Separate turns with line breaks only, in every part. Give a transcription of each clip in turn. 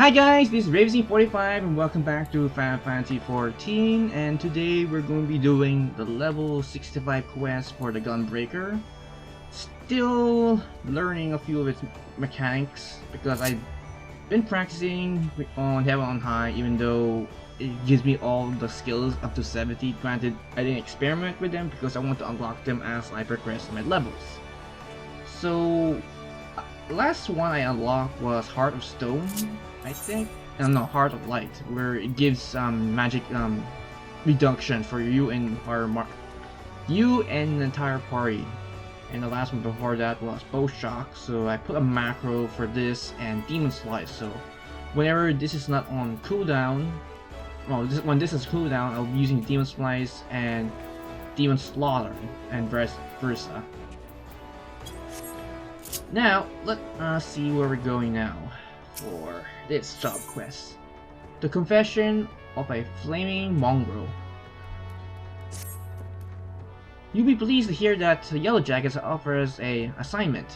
Hi guys, this is Raven45 and welcome back to Final Fantasy XIV, and today we're going to be doing the level 65 quest for the Gunbreaker. Still learning a few of its mechanics because I've been practicing on Heaven on High, even though it gives me all the skills up to 70. Granted, I didn't experiment with them because I want to unlock them as I progress my levels. So last one I unlocked was Heart of Stone, I think. No, Heart of Light, where it gives magic reduction for you and you and the entire party. And the last one before that was Bow Shock, so I put a macro for this and Demon Slice. So whenever this is not on cooldown, well, when this is cooldown, I'll be using Demon Slice and Demon Slaughter and vice versa. Now, let us see where we're going now for this job quest. The Confession of a Flaming Mongrel. You'll be pleased to hear that Yellowjackets offers an assignment.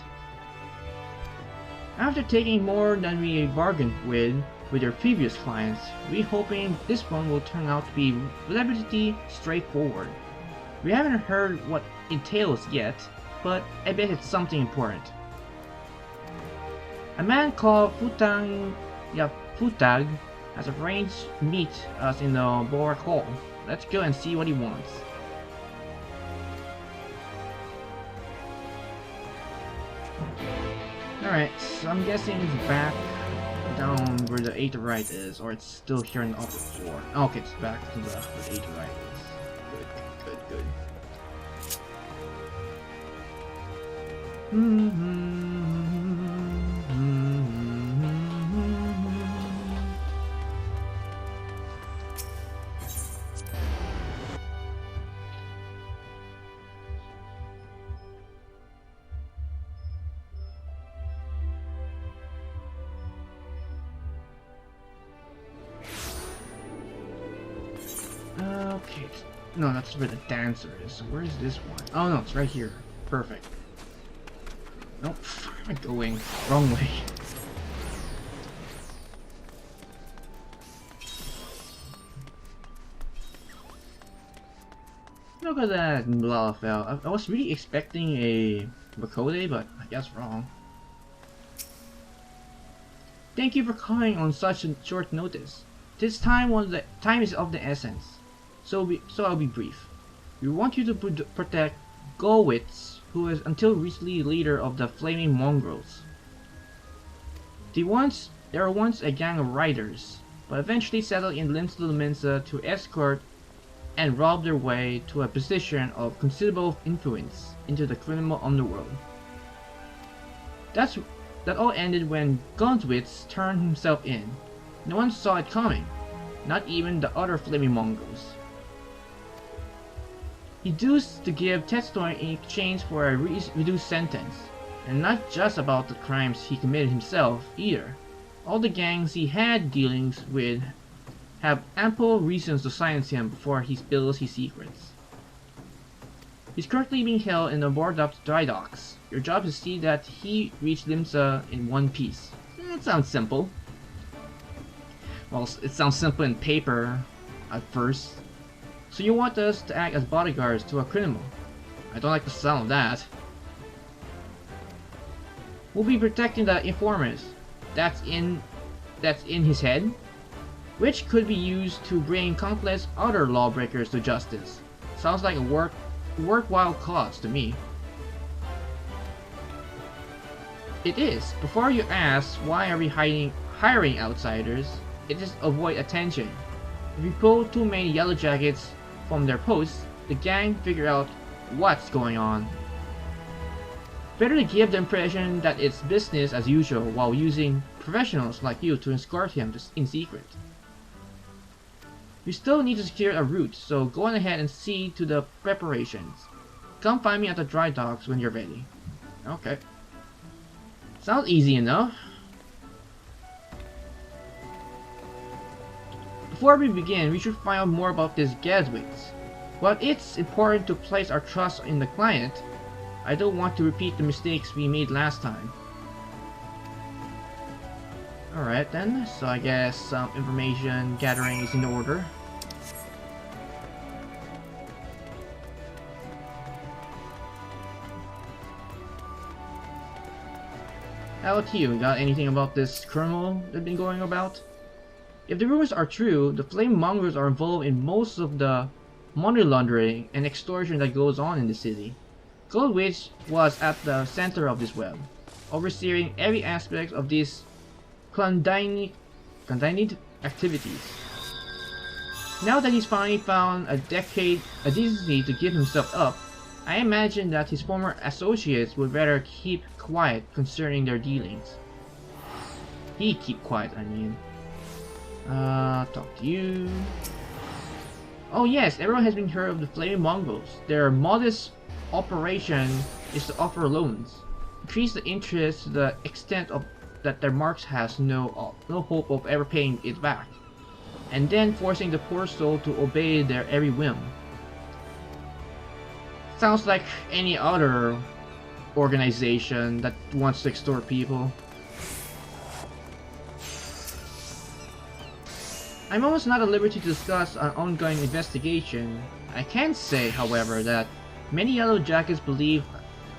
After taking more than we bargained with your previous clients, we're hoping this one will turn out to be relatively straightforward. We haven't heard what it entails yet, but I bet it's something important. A man called Futag Yafutag has arranged to meet us in the Borak Hall. Let's go and see what he wants. Alright, so I'm guessing it's back down where the Aetheryte is, or it's still here in the upper floor. Okay, it's back to where the Aetheryte is. Good. Okay, no, that's where the dancer is. So where is this one? Oh no, it's right here. Perfect. Nope, where am I going? Wrong way. Look at that Lalafell. I was really expecting a Makode, but I guess wrong. Thank you for coming on such a short notice. This time is of the essence. So I'll be brief. We want you to protect Guldweitz, who is until recently leader of the Flaming Mongrels. They were once a gang of riders, but eventually settled in Limsa Lominsa to escort and rob their way to a position of considerable influence into the criminal underworld. That all ended when Guldweitz turned himself in. No one saw it coming, not even the other Flaming Mongrels. He used to give testimony in exchange for a reduced sentence, and not just about the crimes he committed himself either. All the gangs he had dealings with have ample reasons to silence him before he spills his secrets. He's currently being held in the Moraby Drydocks. Your job is to see that he reached Limsa in one piece. It sounds simple. Well, it sounds simple in paper at first. So you want us to act as bodyguards to a criminal? I don't like the sound of that. We'll be protecting the informers. That's in his head, which could be used to bring countless other lawbreakers to justice. Sounds like a worthwhile cause to me. It is. Before you ask why are we hiring outsiders, it is avoid attention. If you pull too many Yellowjackets from their posts, the gang figure out what's going on. Better to give the impression that it's business as usual while using professionals like you to escort him in secret. We still need to secure a route, so go on ahead and see to the preparations. Come find me at the Drydocks when you're ready. Okay. Sounds easy enough. Before we begin, we should find out more about this Guldweitz. While it's important to place our trust in the client, I don't want to repeat the mistakes we made last time. Alright then, so I guess some information gathering is in order. How about you? Got anything about this criminal that's been going about? If the rumors are true, the Flaming Mongrels are involved in most of the money laundering and extortion that goes on in the city. Guldweitz was at the center of this web, overseeing every aspect of these clandestine activities. Now that he's finally found a decency to give himself up, I imagine that his former associates would rather keep quiet concerning their dealings. He'd keep quiet, I mean. Talk to you. Oh yes, everyone has been heard of the Flaming Mongrels. Their modest operation is to offer loans, increase the interest to the extent of that their marks has no hope of ever paying it back, and then forcing the poor soul to obey their every whim. Sounds like any other organization that wants to extort people. I'm almost not at liberty to discuss an ongoing investigation. I can say, however, that many Yellowjackets believe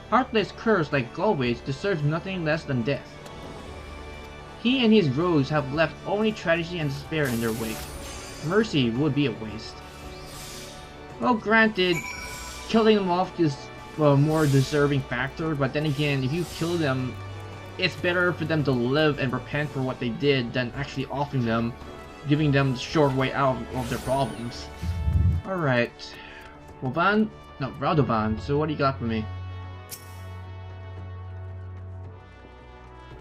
heartless curs like Guldweitz deserves nothing less than death. He and his rogues have left only tragedy and despair in their wake. Mercy would be a waste. Well, granted, killing them off is a more deserving factor, but then again, if you kill them, it's better for them to live and repent for what they did than actually offing them, giving them the short way out of their problems. Alright. Radovan, so what do you got for me?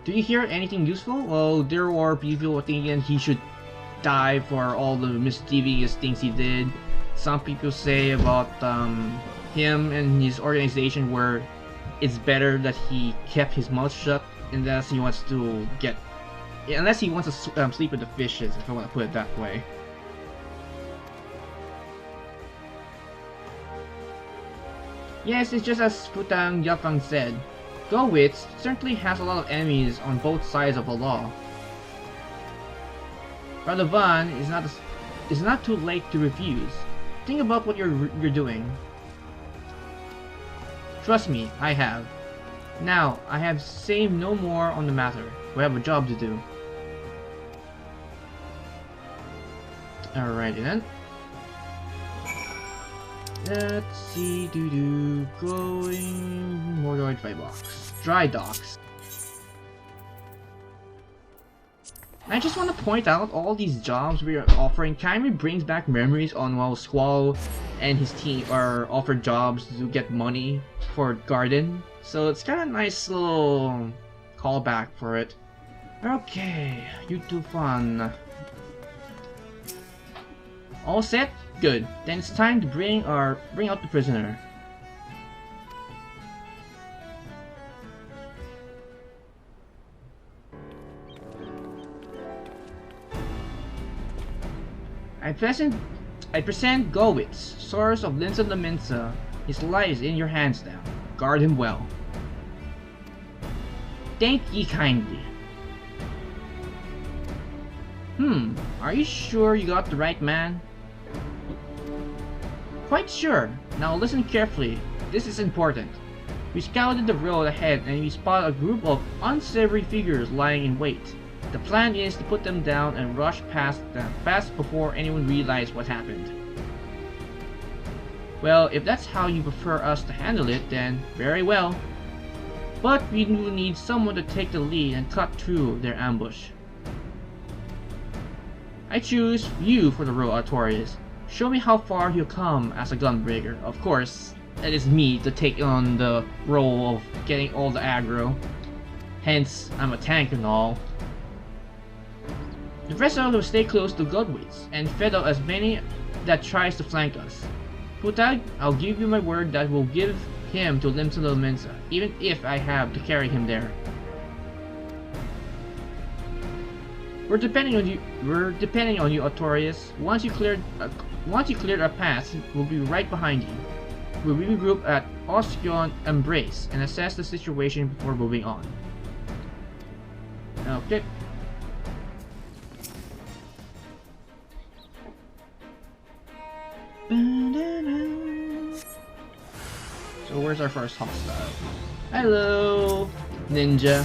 Do you hear anything useful? Well, there are people thinking he should die for all the mischievous things he did. Some people say about him and his organization where it's better that he kept his mouth shut unless he wants to sleep with the fishes, if I want to put it that way. Yes, it's just as Futag Yafutag said. Guldweitz certainly has a lot of enemies on both sides of the law. Radovan is not too late to refuse. Think about what you're doing. Trust me, I have. Now, I have saved no more on the matter. We have a job to do. Alrighty then. Let's see, going Moraby Drydocks. I just want to point out all these jobs we are offering kind of brings back memories on while Squall and his team are offered jobs to get money for garden. So it's kind of a nice little callback for it. Okay, you two fun. All set? Good. Then it's time to bring out the prisoner. I present Guldweitz, source of Limsa Lominsa. His life is in your hands now. Guard him well. Thank ye kindly. Are you sure you got the right man? Quite sure. Now listen carefully. This is important. We scouted the road ahead and we spotted a group of unsavory figures lying in wait. The plan is to put them down and rush past them fast before anyone realizes what happened. Well, if that's how you prefer us to handle it, then very well. But we do need someone to take the lead and cut through their ambush. I choose you for the role, notorious. Show me how far you'll come as a gunbreaker. Of course, it is me to take on the role of getting all the aggro. Hence, I'm a tank and all. The rest of us will stay close to Guldweitz and fed up as many that tries to flank us. Futag, I'll give you my word that we'll give him to Limsa Lominsa, even if I have to carry him there. We're depending on you, notorious. Once you cleared our path, we'll be right behind you. We'll regroup at Ostion Embrace and assess the situation before moving on. Okay. So where's our first hostile? Hello, ninja.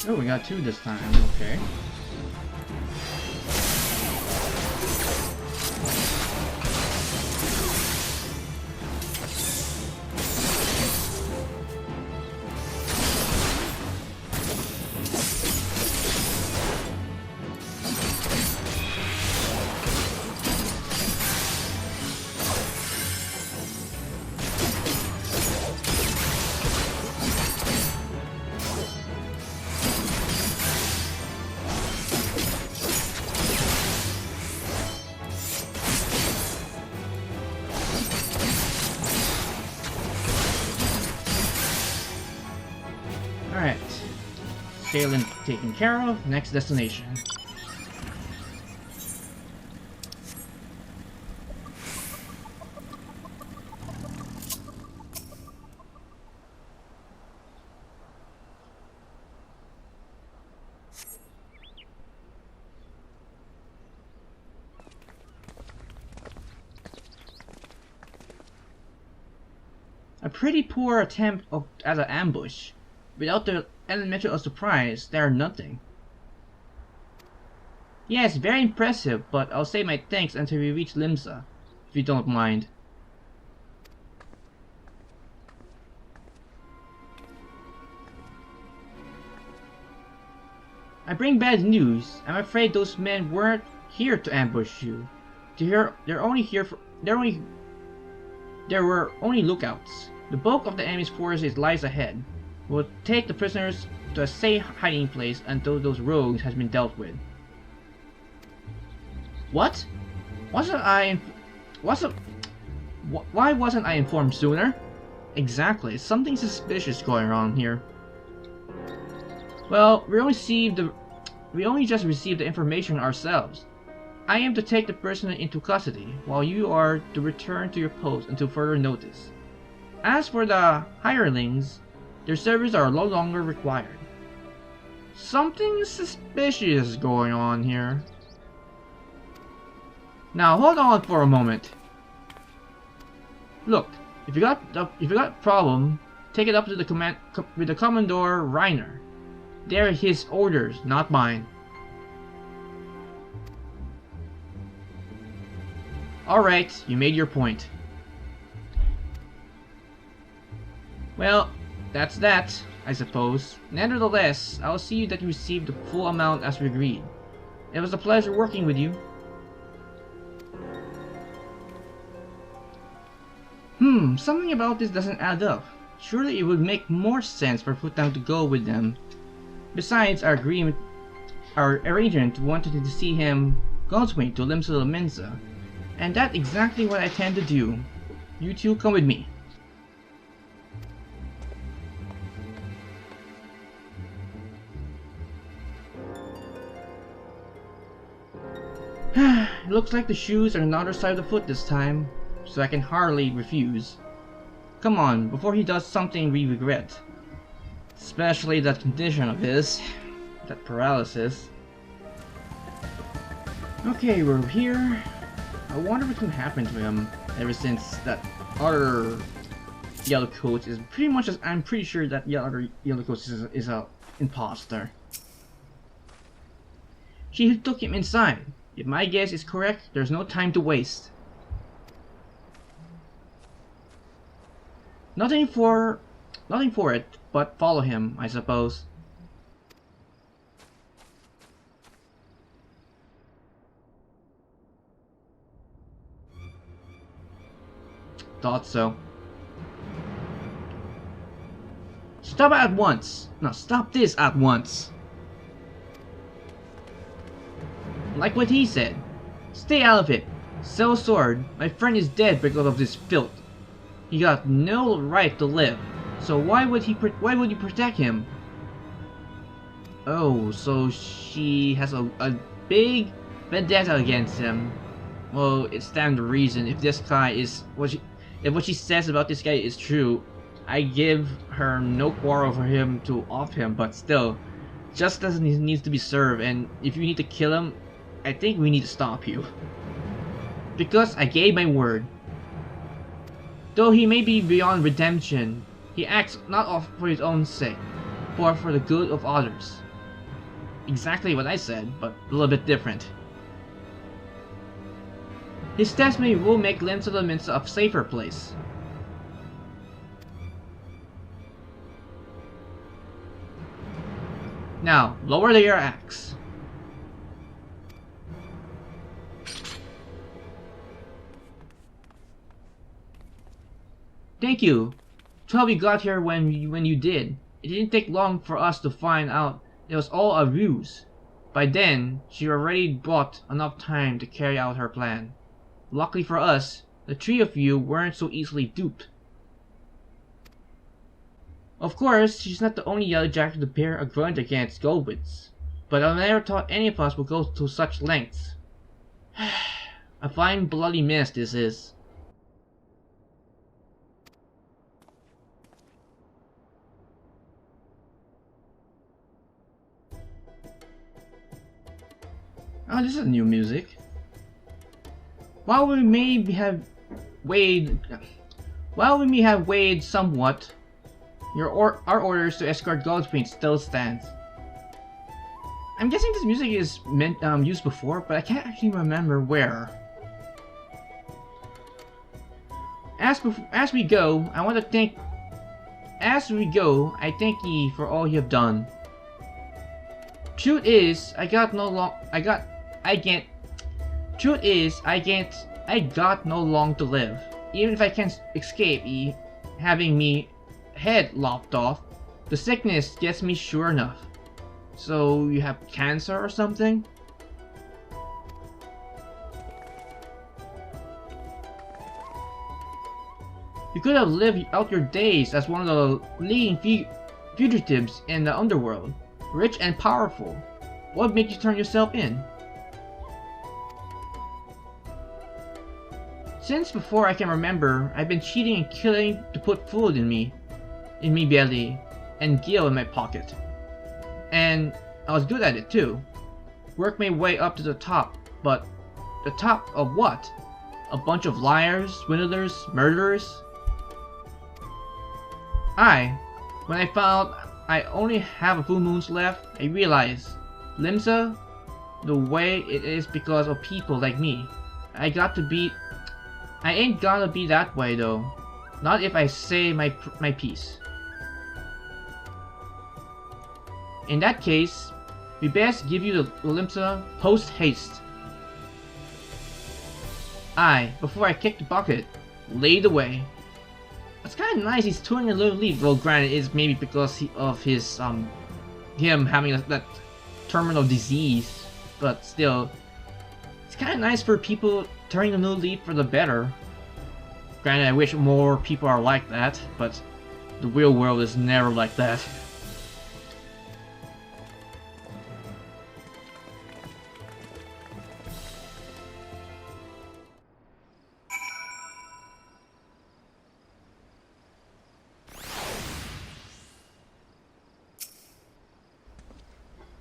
Oh, we got two this time, okay. Alright. Salient taken care of. Next destination. A pretty poor attempt at an ambush. Without the element of surprise, they are nothing. Yes, very impressive, but I'll say my thanks until we reach Limsa, if you don't mind. I bring bad news. I'm afraid those men weren't here to ambush you. There were only lookouts. The bulk of the enemy's forces lies ahead. We'll take the prisoners to a safe hiding place until those rogues has been dealt with. What? Why wasn't I informed sooner? Exactly, something suspicious going on here. Well, we only just received the information ourselves. I am to take the prisoner into custody, while you are to return to your post until further notice. As for the hirelings, their services are no longer required. Something suspicious going on here. Now hold on for a moment. Look, if you got a problem, take it up to the Commodore Reiner. They're his orders, not mine. Alright, you made your point. Well, that's that, I suppose. Nevertheless, I'll see that you receive the full amount as we agreed. It was a pleasure working with you. Something about this doesn't add up. Surely it would make more sense for Futag to go with them. Besides, our arrangement wanted to see him Guldweitz to Limsa Lominsa, and that's exactly what I intend to do. You two come with me. It looks like the shoes are on the other side of the foot this time, so I can hardly refuse. Come on, before he does something we regret. Especially that condition of his. That paralysis. Okay, we're here. I wonder what can happen to him ever since that other yellow coat is pretty much as I'm pretty sure that other yellow coat is a imposter. She took him inside. If my guess is correct, there's no time to waste. Nothing for it but follow him, I suppose. Thought so. Stop at once! No, stop this at once! Like what he said. Stay out of it. Sell sword. My friend is dead because of this filth. He got no right to live. So why would you protect him? Oh, so she has a big vendetta against him. Well, it stands to reason if this guy is if what she says about this guy is true. I give her no quarrel for him to off him, but still, justice needs to be served, and if you need to kill him, I think we need to stop you. Because I gave my word. Though he may be beyond redemption, he acts not for his own sake, but for the good of others. Exactly what I said, but a little bit different. His testimony will make Limsa Lominsa a safer place. Now, lower your axe. Thank you. 12 you got here when you did. It didn't take long for us to find out it was all a ruse. By then, she already bought enough time to carry out her plan. Luckily for us, the three of you weren't so easily duped. Of course, she's not the only Yellowjacket to bear a grudge against Guldweitz, but I never thought any of us would go to such lengths. A fine bloody mess this is. Oh, this is new music. While we may have weighed somewhat, our orders to escort Guldweitz still stands. I'm guessing this music is used before, but I can't actually remember where. As we go, I thank ye for all you have done. Truth is, I got no long to live. Even if I can't escape ye having me head lopped off, the sickness gets me sure enough. So you have cancer or something? You could have lived out your days as one of the leading fugitives in the underworld, rich and powerful. What made you turn yourself in? Since before I can remember, I've been cheating and killing to put food in me belly, and gil in my pocket. And I was good at it too. Worked my way up to the top, but the top of what? A bunch of liars, swindlers, murderers? When I found I only have a few moons left, I realized, Limsa, the way it is because of people like me. I ain't gonna be that way though. Not if I say my piece. In that case, we best give you the Limsa post haste. Before I kick the bucket, laid away. It's kind of nice he's touring a little leaf. Well, granted, it's maybe because of his him having that terminal disease, but still, it's kind of nice for people turning a new leaf for the better. Granted, I wish more people are like that, but the real world is never like that.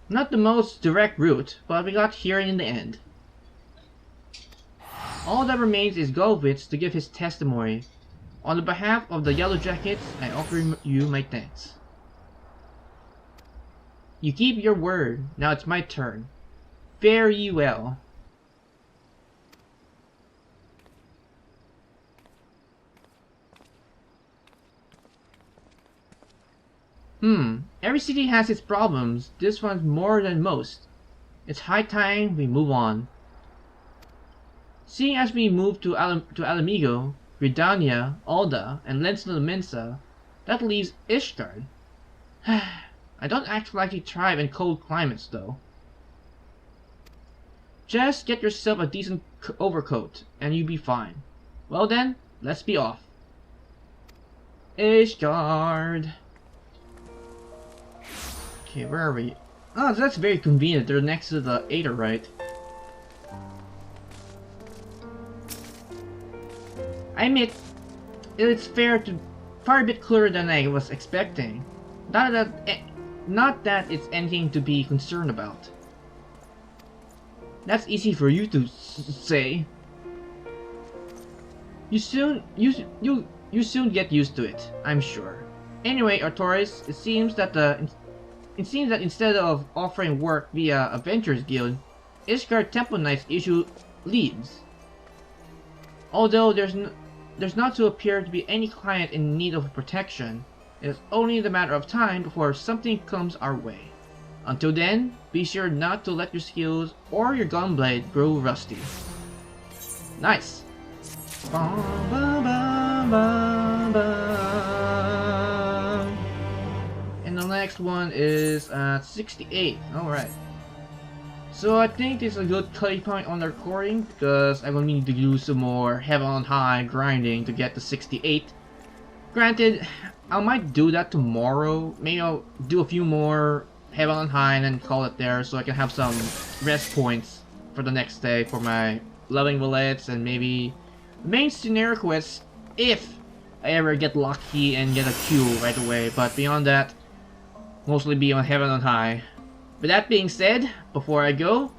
Not the most direct route, but we got here in the end. All that remains is Guldweitz to give his testimony. On the behalf of the Yellowjackets, I offer you my thanks. You keep your word, now it's my turn. Fare ye well. Every city has its problems. This one's more than most. It's high time we move on. Seeing as we move to Alamigo, Gridania, Alda, and Limsa Lominsa, that leaves Ishgard. I don't actually like to thrive in cold climates, though. Just get yourself a decent overcoat, and you'll be fine. Well then, let's be off. Ishgard. Okay, where are we? Oh, that's very convenient. They're next to the Aether, right? I admit, it's far a bit clearer than I was expecting. Not that it's anything to be concerned about. That's easy for you to say. You soon get used to it, I'm sure. Anyway, Notorious, it seems that instead of offering work via Adventurers Guild, Ishgard Temple Knights issue leaves. Although there's not to appear to be any client in need of protection, it is only the matter of time before something comes our way. Until then, be sure not to let your skills or your gunblade grow rusty. Nice! And the next one is at 68. Alright. So I think this is a good cutting point on the recording because I'm going to need to do some more heaven on high grinding to get to 68. Granted, I might do that tomorrow. Maybe I'll do a few more heaven on high and then call it there so I can have some rest points for the next day for my loving bullets and maybe main scenario quests if I ever get lucky and get a queue right away. But beyond that, mostly be on heaven on high. With that being said, before I go,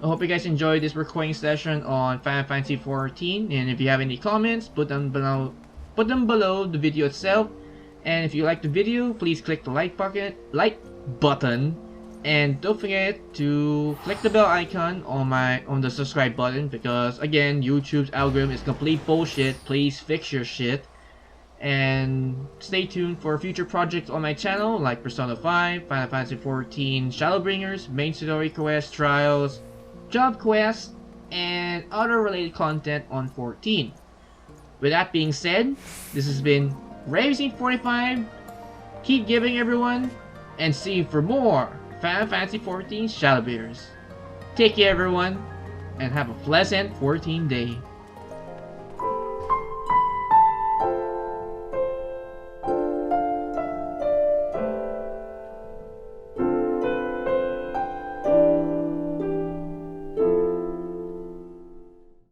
I hope you guys enjoyed this recording session on Final Fantasy XIV, and if you have any comments, put them below the video itself. And if you like the video, please click the like button, and don't forget to click the bell icon on the subscribe button, because again, YouTube's algorithm is complete bullshit. Please fix your shit. And stay tuned for future projects on my channel like Persona 5, Final Fantasy XIV Shadowbringers, main story quests, trials, job quests, and other related content on 14. With that being said, this has been Raving45. Keep giving, everyone, and see you for more Final Fantasy XIV Shadowbringers. Take care, everyone, and have a pleasant 14 day.